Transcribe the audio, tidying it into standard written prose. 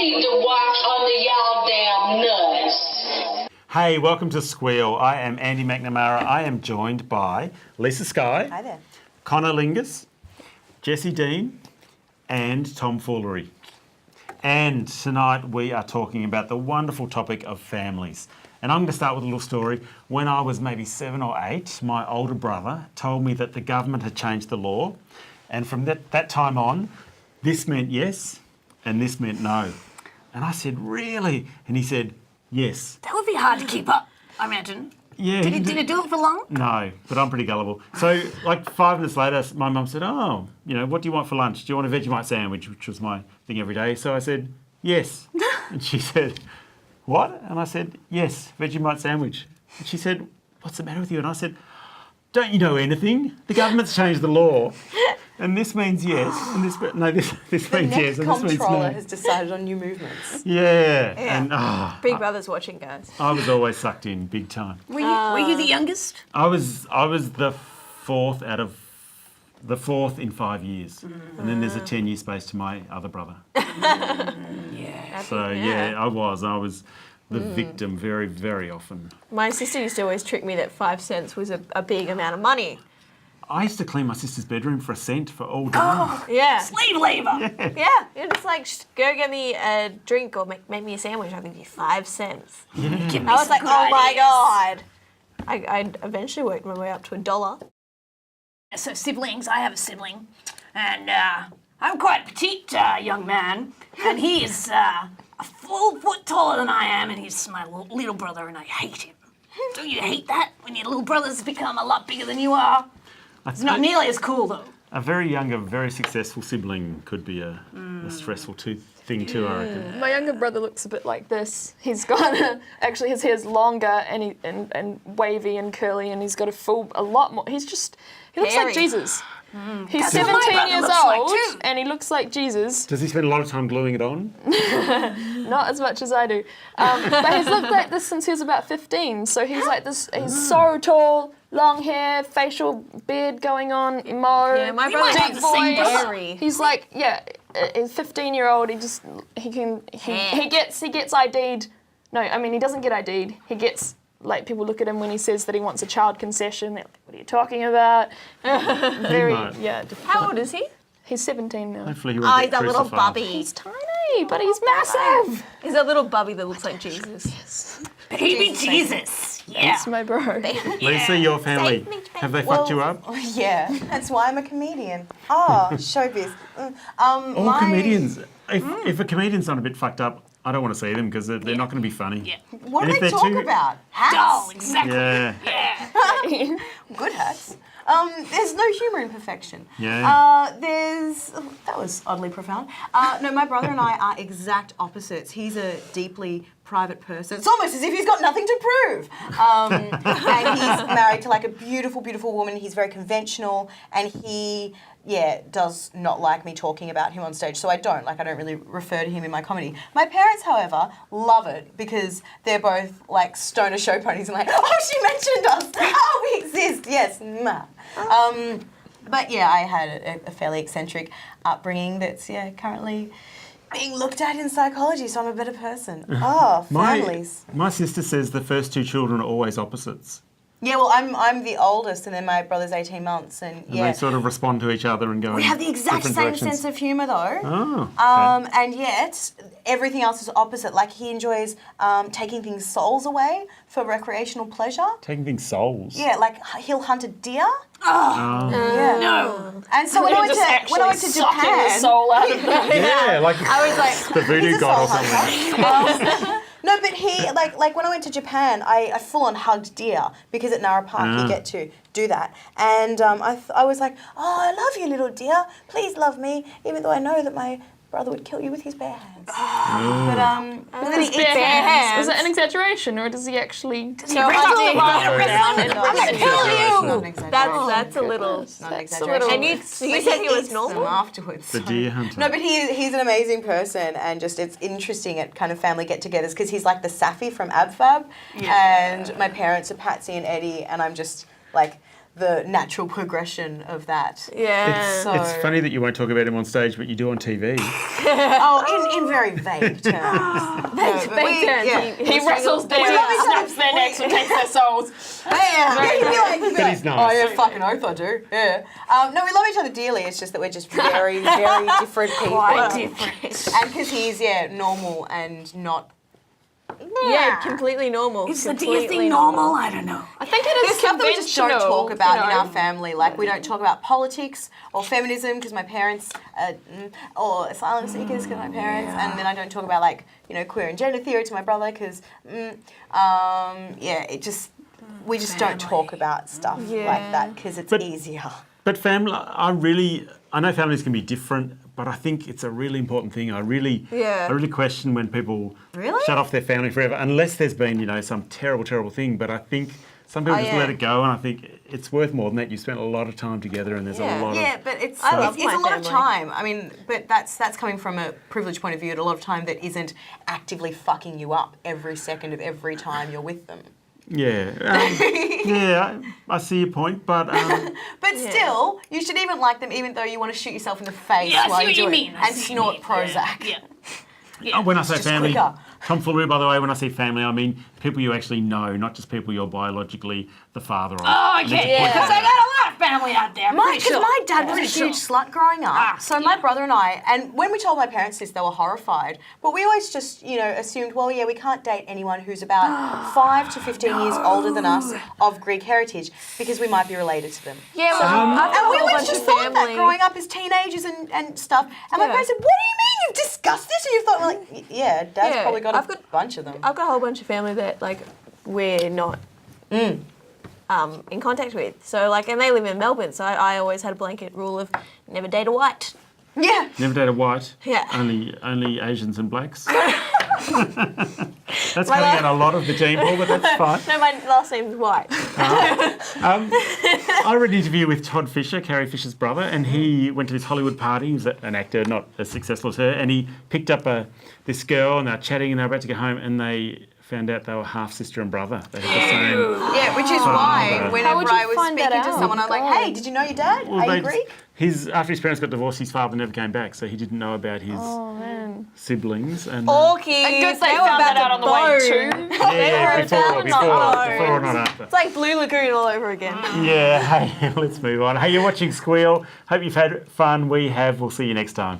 need to watch under y'all damn nuts. Hey, welcome to Squeal. I am Andy McNamara. I am joined by Lisa-Skye. Hi there. Connor Lingus, Jesse Dean, and Tom Foolery. And tonight we are talking about the wonderful topic of families. And I'm going to start with a little story. When I was maybe 7 or 8, my older brother told me that the government had changed the law. And from that time on, this meant yes and this meant no. And I said, really? And he said, yes. That would be hard to keep up, I imagine. Yeah. Did he do it for long? No, but I'm pretty gullible. So, like 5 minutes later, my mum said, oh, what do you want for lunch? Do you want a Vegemite sandwich, which was my thing every day? So I said, yes. And she said, what? And I said, yes, Vegemite sandwich. And she said, what's the matter with you? And I said, don't you know anything? The government's changed the law. And this means yes, and this means yes, and this means no. Comptroller has decided on new movements. Yeah. And Big Brother's watching, guys. I was always sucked in big time. Were you the youngest? I was the fourth in 5 years, and then there's a 10-year space to my other brother. Yeah. So I was the victim very, very often. My sister used to always trick me that 5 cents was a big amount of money. I used to clean my sister's bedroom for $1 for all day. Oh, Yeah. slave labour. Yeah. You're just like, go get me a drink or make me a sandwich. I'll give you 5 cents. Give me I was some like, good oh my ideas. God. I eventually worked my way up to $1. So siblings, I have a sibling, and I'm quite a petite young man, and he is a full foot taller than I am, and he's my little brother, and I hate him. Don't you hate that when your little brothers become a lot bigger than you are? It's not nearly as cool though. A very younger, very successful sibling could be a stressful thing too, I reckon. My younger brother looks a bit like this. He's got actually his hair's longer and wavy and curly, and he's got a lot more. He looks Hairy. like Jesus. He's That's what my 17 brother years looks like old, too. and he looks like Jesus. Does he spend a lot of time gluing it on? Not as much as I do, but he's looked like this since he was about 15. So he's like this. He's so tall, long hair, facial beard going on, emo. Yeah, my We brother might have is the same brother. hairy. He's like, he's 15-year-old. He gets ID'd. No, I mean he doesn't get ID'd. He gets people look at him when he says that he wants a child concession. They're like, what are you talking about? Very How old is he? He's 17 now. Hopefully he won't He's get a little crucified. bubby. He's tiny, but he's massive. He's a little bubby that looks like Jesus. Baby Jesus. Yeah. It's my bro. Lisa, your family, have they fucked you up? Yeah, that's why I'm a comedian. Oh, showbiz. All comedians. If a comedian's not a bit fucked up, I don't want to see them because they're not going to be funny. Yeah. What And do if they they're talk too- about? Hats? Dull, exactly. Yeah. Good hats. There's no humour in perfection. Yeah. That was oddly profound. No, my brother and I are exact opposites. He's a deeply private person. It's almost as if he's got nothing to prove. And he's married to a beautiful, beautiful woman. He's very conventional, and he does not like me talking about him on stage, so I don't really refer to him in my comedy. My parents, however, love it because they're both stoner show ponies and oh, she mentioned us! Oh, we exist! Yes, ma. But I had a fairly eccentric upbringing that's currently being looked at in psychology, so I'm a better person. Oh, families. My sister says the first 2 children are always opposites. Yeah, well, I'm the oldest, and then my brother's 18 months, and They sort of respond to each other and go we in have the exact different same directions. sense of humour, though. Oh, okay. And yet, everything else is opposite. He enjoys taking things souls away for recreational pleasure. Taking things souls. Yeah, he'll hunt a deer. Oh. Yeah. No. And so when I went to sucking the Japan, soul out of him. Yeah, I was like, the voodoo he's a god or soul something. hunter. No, but he, when I went to Japan, I full-on hugged deer because at Nara Park you get to do that. And I was like, oh, I love you, little deer. Please love me, even though I know that my brother would kill you with his bare hands. But then he eats Bare bare hands. hands. Is it an exaggeration, or does he actually? I'm gonna kill you. That's a little. Not an exaggeration. And you said he was normal? Afterwards. The deer hunter. No, but he's an amazing person, and just it's interesting at kind of family get-togethers because he's like the Safi from Ab Fab, and my parents are Patsy and Eddie, and I'm just the natural progression of that. Yeah. So- It's funny that you won't talk about him on stage, but you do on TV. Oh, in very vague terms. Vague terms. He wrestles down, snaps their necks and takes their souls. But he's nice. Oh yeah, fucking oath I do. Yeah. No, we love each other dearly. It's just that we're just very, very different people. Quite different. And because he's normal and not. Yeah, completely normal. Do you completely think normal? I don't know. I think it There's is stuff that we just don't talk about you know. in our family. Like we don't talk about politics or feminism because my parents, or asylum seekers because my parents, and then I don't talk about like queer and gender theory to my brother because, it just we just don't talk about stuff like that because it's easier. But family, I know families can be different, but I think it's a really important thing. I really question when people shut off their family forever, unless there's been, some terrible, terrible thing. But I think some people just let it go, and I think it's worth more than that. You spent a lot of time together, and there's a lot of... Yeah, but it's I love it's my a lot of family. time. I mean, but that's coming from a privileged point of view. At a lot of time that isn't actively fucking you up every second of every time you're with them. Yeah, I see your point, but... But still, you should even like them, even though you want to shoot yourself in the face Yeah, I while see what you you do mean. it I and see what you snort mean. Prozac. Yeah. When I say just family, quicker. tomfoolery, by the way, when I say family, I mean people you actually know, not just people you're biologically the father of. Oh, okay, because I got a lot of family out there. Because my dad was a huge slut growing up. So my brother and I, and when we told my parents this, they were horrified. But we always just, assumed, well, yeah, we can't date anyone who's about 5 to 15 years older than us of Greek heritage because we might be related to them. Yeah, well, I've got And a we whole always bunch just of thought that family. growing up as teenagers and stuff. And my parents said, what do you mean you've discussed this? And you thought, like, yeah, Dad's probably got a bunch of them. I've got a whole bunch of family that we're not in contact with. So and they live in Melbourne. So I always had a blanket rule of never date a white. Yeah. Never date a white. Yeah. Only Asians and blacks. That's coming out a lot of the gene pool, but that's fine. No, my last name's White. I read an interview with Todd Fisher, Carrie Fisher's brother, and he went to this Hollywood party. He was an actor, not as successful as her, and he picked up this girl, and they were chatting, and they were about to go home, and they found out they were half sister and brother. They had the same. Yeah, which is why How whenever would you I was find that speaking to out? someone, I was like, hey, did you know your dad? Well, Are they you Greek? after his parents got divorced, his father never came back, so he didn't know about his siblings. And Orkies. Good they found that out on the way too. before or not after. It's like Blue Lagoon all over again. Yeah, hey, let's move on. Hey, you're watching Squeal. Hope you've had fun. We have. We'll see you next time.